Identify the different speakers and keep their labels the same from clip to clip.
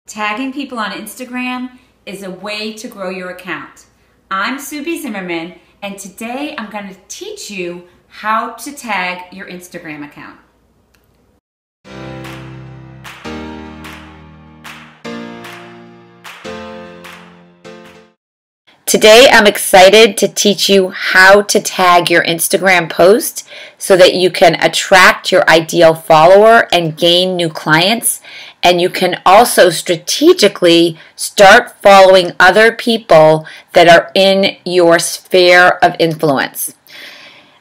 Speaker 1: Tagging people on Instagram is a way to grow your account. I'm Subi Zimmerman, and today I'm going to teach you how to tag your Instagram account. Today I'm excited to teach you how to tag your Instagram post so that you can attract your ideal follower and gain new clients. And you can also strategically start following other people that are in your sphere of influence.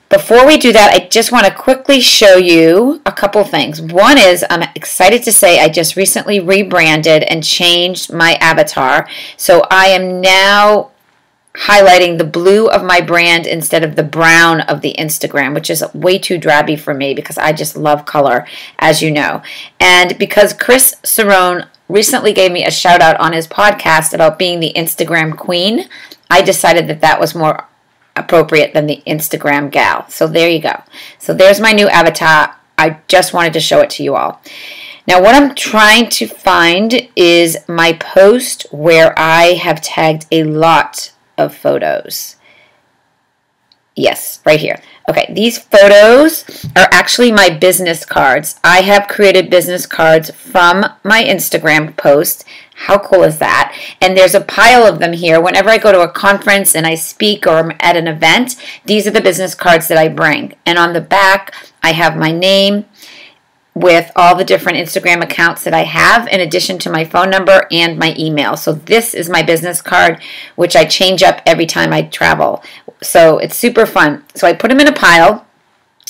Speaker 1: Before we do that, I just want to quickly show you a couple things. One is I'm excited to say I just recently rebranded and changed my avatar. So I am now highlighting the blue of my brand instead of the brown of the Instagram, which is way too drabby for me because I just love color, as you know. And because Chris Cerrone recently gave me a shout out on his podcast about being the Instagram queen, I decided that that was more appropriate than the Instagram gal. So there you go. So there's my new avatar. I just wanted to show it to you all. Now what I'm trying to find is my post where I have tagged a lot of photos. Yes, right here. Okay, these photos are actually my business cards. I have created business cards from my Instagram post. How cool is that? And there's a pile of them here. Whenever I go to a conference and I speak or I'm at an event, these are the business cards that I bring. And on the back, I have my name with all the different Instagram accounts that I have in addition to my phone number and my email. So this is my business card, which I change up every time I travel. So it's super fun. So I put them in a pile,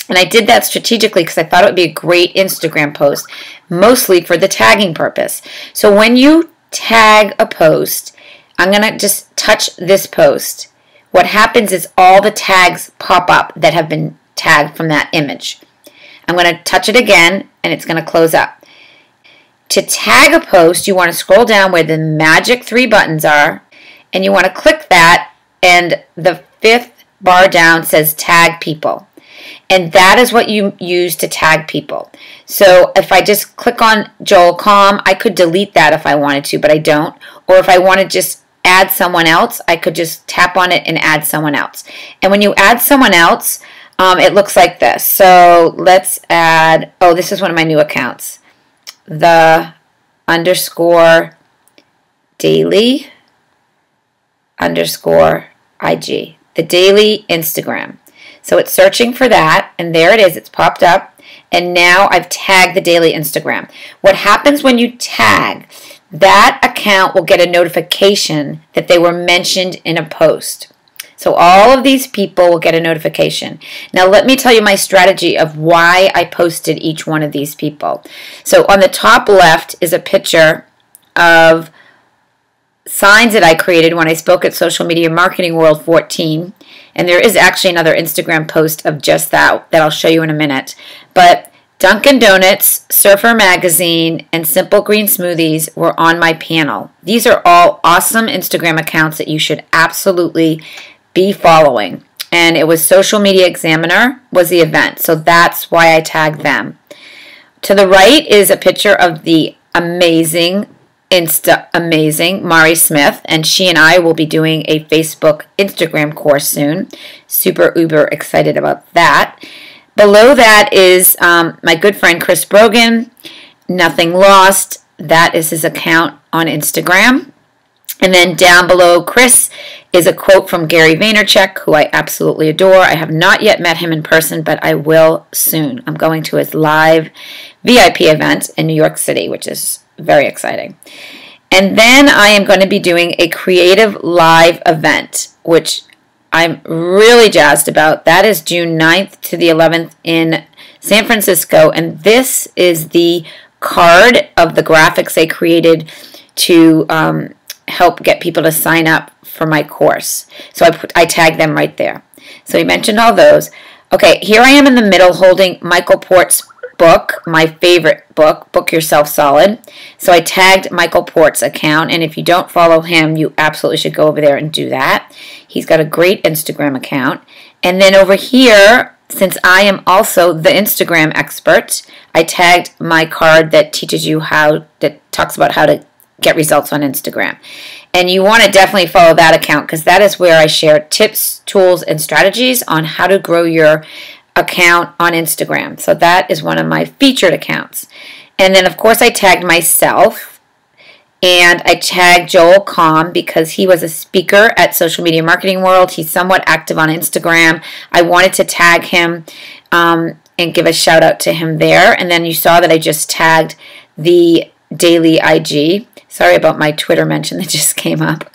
Speaker 1: and I did that strategically because I thought it would be a great Instagram post, mostly for the tagging purpose. So when you tag a post, I'm going to just touch this post. What happens is all the tags pop up that have been tagged from that image. I'm going to touch it again, and it's going to close up. To tag a post, you want to scroll down where the magic 3 buttons are, and you want to click that, and the 5th bar down says tag people. And that is what you use to tag people. So if I just click on Joel Calm, I could delete that if I wanted to, but I don't. Or if I want to just add someone else, I could just tap on it and add someone else. And when you add someone else, it looks like this. So let's add, oh, this is one of my new accounts. The _ daily _ IG. The daily Instagram. So it's searching for that, and there it is. It's popped up, and now I've tagged the daily Instagram. What happens when you tag, that account will get a notification that they were mentioned in a post. So all of these people will get a notification. Now let me tell you my strategy of why I posted each one of these people. So on the top left is a picture of signs that I created when I spoke at Social Media Marketing World 14. And there is actually another Instagram post of just that I'll show you in a minute. But Dunkin' Donuts, Surfer Magazine, and Simple Green Smoothies were on my panel. These are all awesome Instagram accounts that you should absolutely be following. And it was Social Media Examiner was the event, so that's why I tagged them. To the right is a picture of the amazing Mari Smith, and she and I will be doing a Facebook Instagram course soon. Super uber excited about that. Below that is my good friend Chris Brogan, Nothing Lost. That is his account on Instagram. And then down below Chris is a quote from Gary Vaynerchuk, who I absolutely adore. I have not yet met him in person, but I will soon. I'm going to his live VIP event in New York City, which is very exciting. And then I am going to be doing a creative live event, which I'm really jazzed about. That is June 9th to the 11th in San Francisco. And this is the card of the graphics I created to help get people to sign up for my course. So I tagged them right there. So he mentioned all those. Okay, here I am in the middle holding Michael Port's book, my favorite book, Book Yourself Solid. So I tagged Michael Port's account, and if you don't follow him, you absolutely should go over there and do that. He's got a great Instagram account. And then over here, since I am also the Instagram expert, I tagged my card that teaches you that talks about how to get results on Instagram. And you want to definitely follow that account because that is where I share tips, tools, and strategies on how to grow your account on Instagram. So that is one of my featured accounts. And then, of course, I tagged myself. And I tagged Joel Comm because he was a speaker at Social Media Marketing World. He's somewhat active on Instagram. I wanted to tag him and give a shout out to him there. And then you saw that I just tagged the daily IG. Sorry about my Twitter mention that just came up.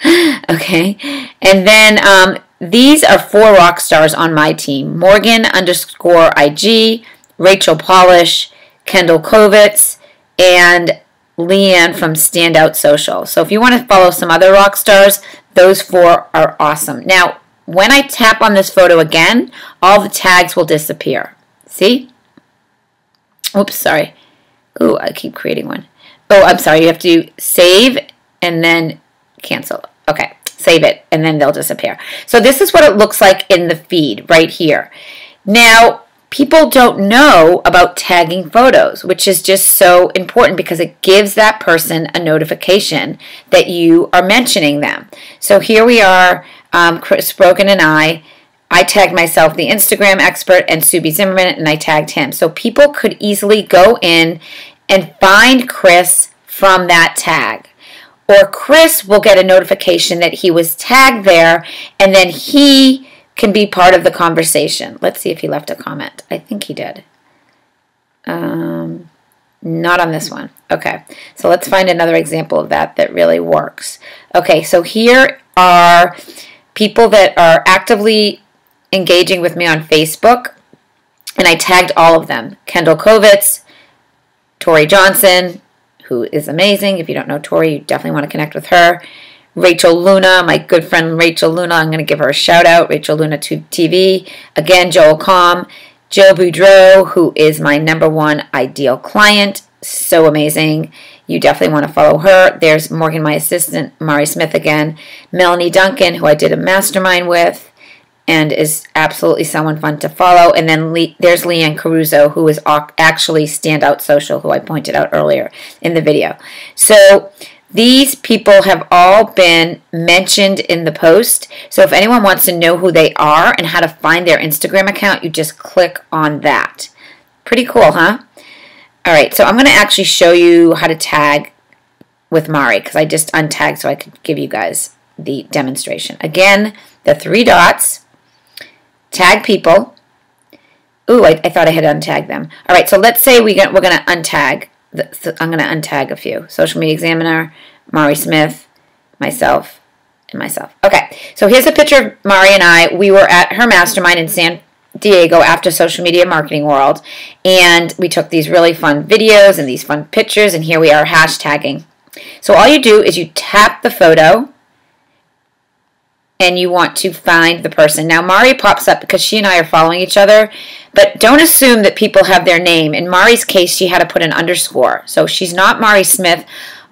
Speaker 1: Okay. And then these are 4 rock stars on my team. Morgan_IG, Rachel Polish, Kendall Kovitz, and Leanne from Standout Social. So if you want to follow some other rock stars, those 4 are awesome. Now, when I tap on this photo again, all the tags will disappear. See? Oops, sorry. Ooh, I keep creating one. Oh, I'm sorry. You have to save and then cancel. Okay, save it, and then they'll disappear. So this is what it looks like in the feed right here. Now, people don't know about tagging photos, which is just so important because it gives that person a notification that you are mentioning them. So here we are, Chris Brogan and I tagged myself, the Instagram expert, and Subi Zimmerman, and I tagged him. So people could easily go in and find Chris from that tag. Or Chris will get a notification that he was tagged there, and then he can be part of the conversation. Let's see if he left a comment. I think he did. Not on this one. Okay, so let's find another example of that really works. Okay, so here are people that are actively engaging with me on Facebook, and I tagged all of them. Kendall Kovitz, Tori Johnson, who is amazing. If you don't know Tori, you definitely want to connect with her. Rachel Luna, my good friend Rachel Luna, I'm going to give her a shout out, Rachel Luna TV. Again, Joel Comm, Jill Boudreau, who is my #1 ideal client. So amazing. You definitely want to follow her. There's Morgan, my assistant, Mari Smith again. Melanie Duncan, who I did a mastermind with and is absolutely someone fun to follow. And then there's Leanne Caruso, who is actually Standout Social, who I pointed out earlier in the video. So these people have all been mentioned in the post. So if anyone wants to know who they are and how to find their Instagram account, you just click on that. Pretty cool, huh? All right, so I'm going to actually show you how to tag with Mari because I just untagged so I could give you guys the demonstration. Again, the 3 dots, tag people. Ooh, I thought I had untagged them. All right, so let's say we're going to untag. I'm going to untag a few. Social Media Examiner, Mari Smith, myself, and myself. Okay, so here's a picture of Mari and I. We were at her mastermind in San Diego after Social Media Marketing World, and we took these really fun videos and these fun pictures, and here we are hashtagging. So all you do is you tap the photo, and you want to find the person. Now, Mari pops up because she and I are following each other, but don't assume that people have their name. In Mari's case, she had to put an underscore. So she's not Mari Smith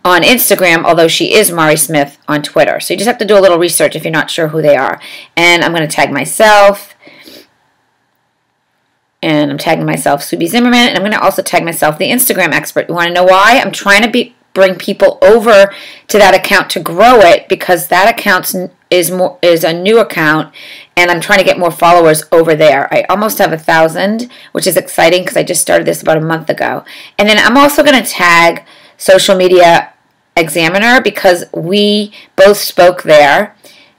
Speaker 1: on Instagram, although she is Mari Smith on Twitter. So you just have to do a little research if you're not sure who they are. And I'm going to tag myself. And I'm tagging myself, Subi Zimmerman. And I'm going to also tag myself, the Instagram expert. You want to know why? I'm trying to bring people over to that account to grow it because that account is a new account, and I'm trying to get more followers over there. I almost have 1,000, which is exciting because I just started this about a month ago. And then I'm also going to tag Social Media Examiner because we both spoke there,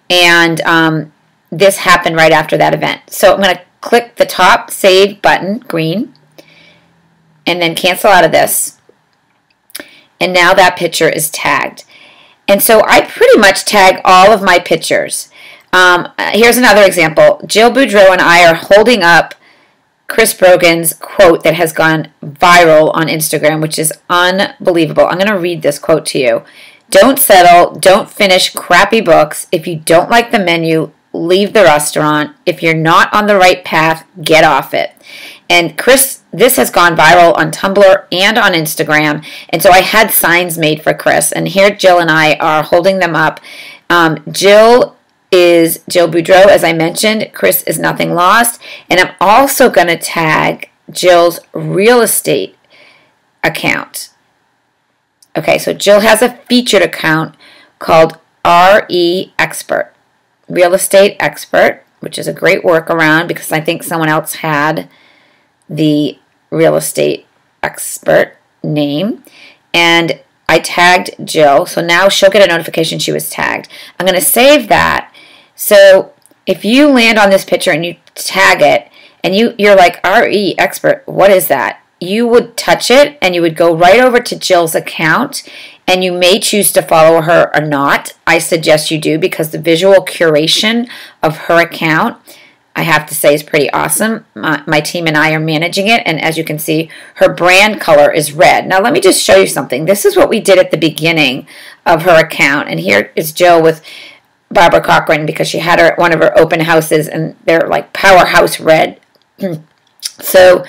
Speaker 1: and this happened right after that event. So I'm going to click the top save button, green, and then cancel out of this. And now that picture is tagged. And so I pretty much tag all of my pictures. Here's another example. Jill Boudreau and I are holding up Chris Brogan's quote that has gone viral on Instagram, which is unbelievable. I'm going to read this quote to you. Don't settle. Don't finish crappy books. If you don't like the menu, leave the restaurant. If you're not on the right path, get off it. And Chris, this has gone viral on Tumblr and on Instagram. And so I had signs made for Chris. And here Jill and I are holding them up. Jill is Jill Boudreau, as I mentioned. Chris is Nothing Lost. And I'm also going to tag Jill's real estate account. Okay, so Jill has a featured account called RE Expert, Real Estate Expert, which is a great workaround because I think someone else had the Real Estate Expert name. And I tagged Jill, so now she'll get a notification she was tagged. I'm going to save that. So if you land on this picture and you tag it, and you're like, RE Expert, what is that? You would touch it and you would go right over to Jill's account, and you may choose to follow her or not. I suggest you do because the visual curation of her account, I have to say, is pretty awesome. My team and I are managing it, and as you can see, her brand color is red. Now let me just show you something. This is what we did at the beginning of her account, and here is Jill with Barbara Cochran because she had her at one of her open houses, and they're like powerhouse red. So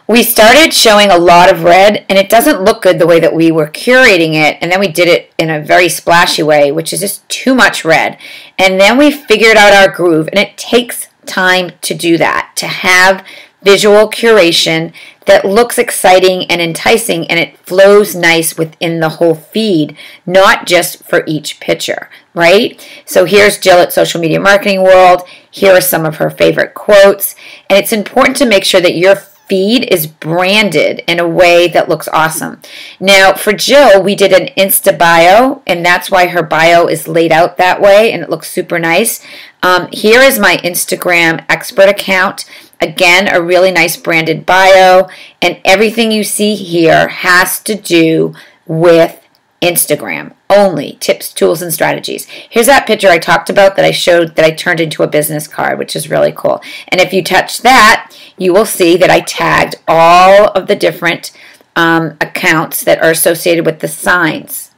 Speaker 1: we started showing a lot of red, and it doesn't look good the way that we were curating it, and then we did it in a very splashy way, which is just too much red. And then we figured out our groove, and it takes time to do that, to have visual curation that looks exciting and enticing, and it flows nice within the whole feed, not just for each picture, right? So here's Jill at Social Media Marketing World. Here are some of her favorite quotes, and it's important to make sure that your feed is branded in a way that looks awesome. Now for Jill, we did an Insta bio, and that's why her bio is laid out that way, and it looks super nice. Here is my Instagram expert account. Again, a really nice branded bio, and everything you see here has to do with Instagram only. Tips, tools, and strategies. Here's that picture I talked about that I showed that I turned into a business card, which is really cool. And if you touch that, you will see that I tagged all of the different accounts that are associated with the signs.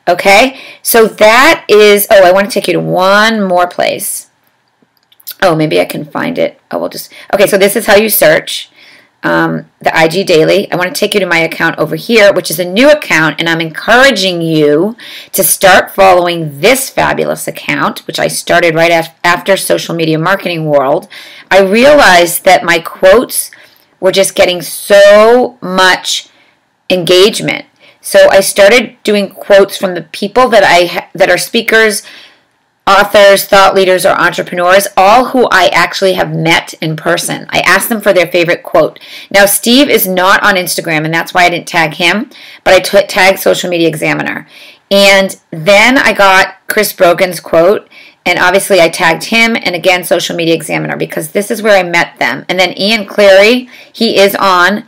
Speaker 1: Okay, so that is, oh, I want to take you to one more place. Oh, maybe I can find it. Oh, we'll just, okay, so this is how you search the IG Daily. I want to take you to my account over here, which is a new account, and I'm encouraging you to start following this fabulous account, which I started right after Social Media Marketing World. I realized that my quotes were just getting so much engagement. So I started doing quotes from the people that are speakers, authors, thought leaders, or entrepreneurs, all who I actually have met in person. I asked them for their favorite quote. Now, Steve is not on Instagram, and that's why I didn't tag him, but I tagged Social Media Examiner. And then I got Chris Brogan's quote, and obviously I tagged him, and again, Social Media Examiner, because this is where I met them. And then Ian Cleary, he is on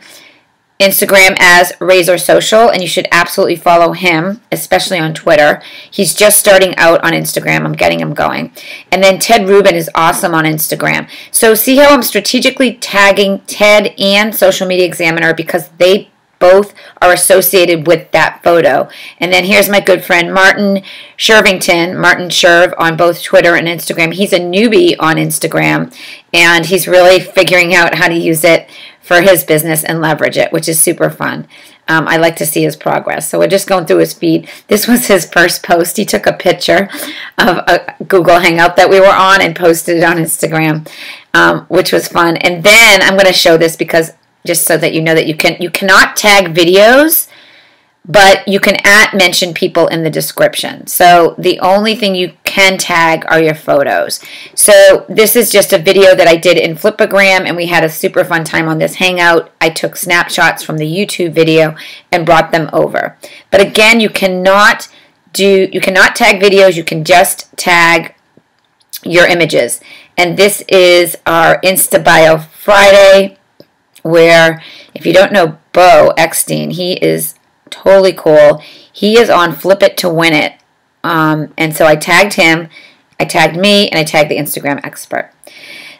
Speaker 1: Instagram as Razor Social, and you should absolutely follow him, especially on Twitter. He's just starting out on Instagram. I'm getting him going. And then Ted Rubin is awesome on Instagram. So see how I'm strategically tagging Ted and Social Media Examiner because they both are associated with that photo. And then here's my good friend Martin Shervington, Martin Sherv, on both Twitter and Instagram. He's a newbie on Instagram, and he's really figuring out how to use it for his business and leverage it, which is super fun. I like to see his progress. So we're just going through his feed. This was his first post. He took a picture of a Google Hangout that we were on and posted it on Instagram, which was fun. And then I'm going to show this because just so that you know that you cannot tag videos, but you can mention people in the description. So the only thing you can tag are your photos. So this is just a video that I did in Flipagram, and we had a super fun time on this hangout. I took snapshots from the YouTube video and brought them over. But again, you cannot tag videos, you can just tag your images. And this is our Insta Bio Friday, where if you don't know Bo Eckstein, he is totally cool. He is on Flip It to Win It. And so I tagged him, I tagged me, and I tagged the Instagram expert.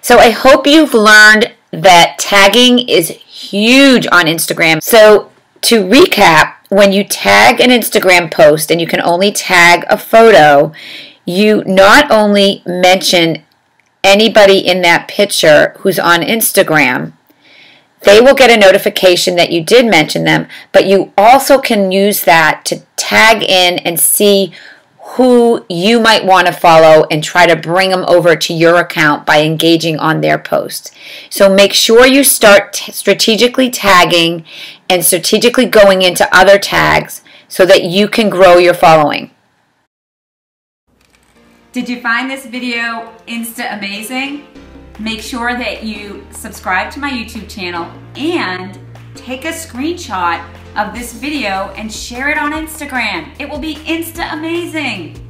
Speaker 1: So I hope you've learned that tagging is huge on Instagram. So to recap, when you tag an Instagram post and you can only tag a photo, you not only mention anybody in that picture who's on Instagram, they will get a notification that you did mention them, but you also can use that to tag in and see who you might want to follow and try to bring them over to your account by engaging on their post. So make sure you start strategically tagging and strategically going into other tags so that you can grow your following.
Speaker 2: Did you find this video Insta amazing? Make sure that you subscribe to my YouTube channel and take a screenshot of this video and share it on Instagram. It will be Insta amazing.